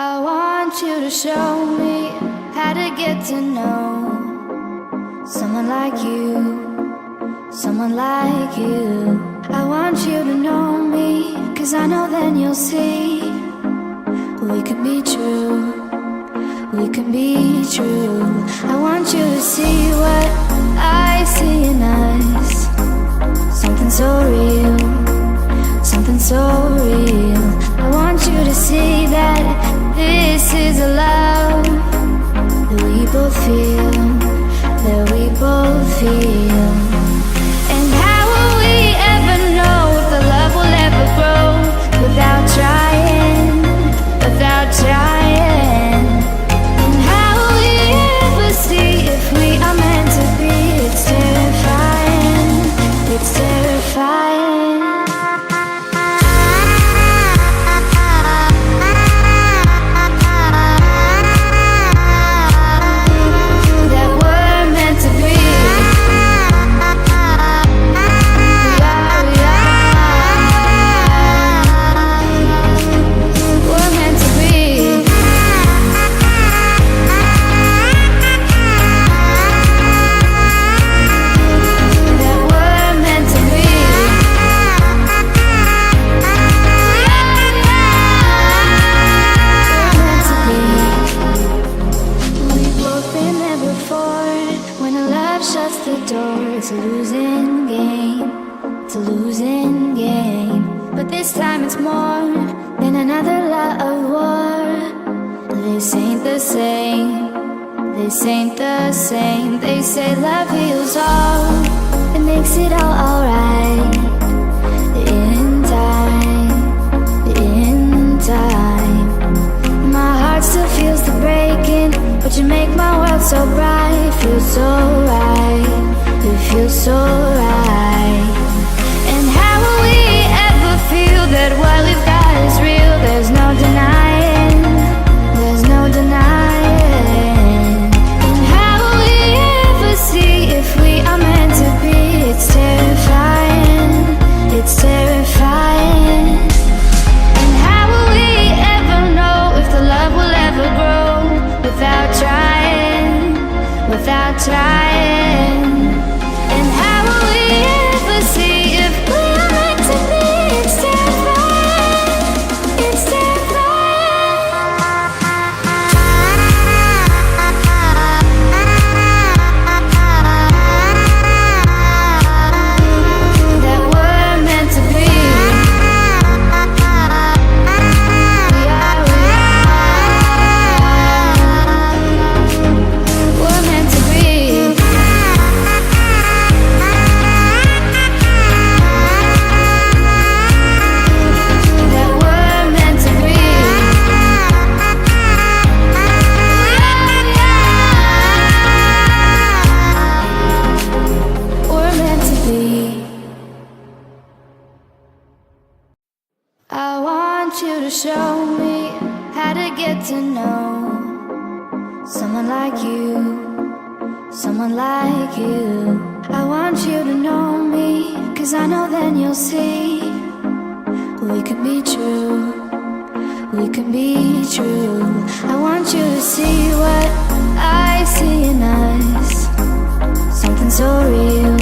I want you to show me how to get to know someone like you, someone like you. I want you to know me, 'cause I know then you'll see we could be true, we can be true. I want you to see what I see in us, something so real, something so real. I want you to see that this is a love that we both feel, that we both feel. And how will we ever know if the love will ever grow without trying, without trying? And how will we ever see if we are meant to be? It's terrifying, it's terrifying. It's a losing game, it's a losing game. But this time it's more than another lot of war. This ain't the same, this ain't the same. They say love heals all, it makes it all alright. In time, in time. My heart still feels the breaking, but you make my world so bright. Feels so right, it feels so right. And how will we ever feel that what we've got is real? There's no denying, there's no denying. And how will we ever see if we are meant to be? It's terrifying, it's terrifying. And how will we ever know if the love will ever grow without trying, without trying? And how will we ever see if we are meant to be? It's terrifying, it's terrifying. That we're meant to be. We are, we're meant to be. That we're meant to be. We're meant to be. I want you to show me how to get to know someone like you, someone like you. I want you to know me, 'cause I know then you'll see we could be true, we can be true. I want you to see what I see in us, something so real,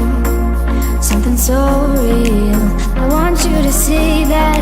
something so real. I want you to see that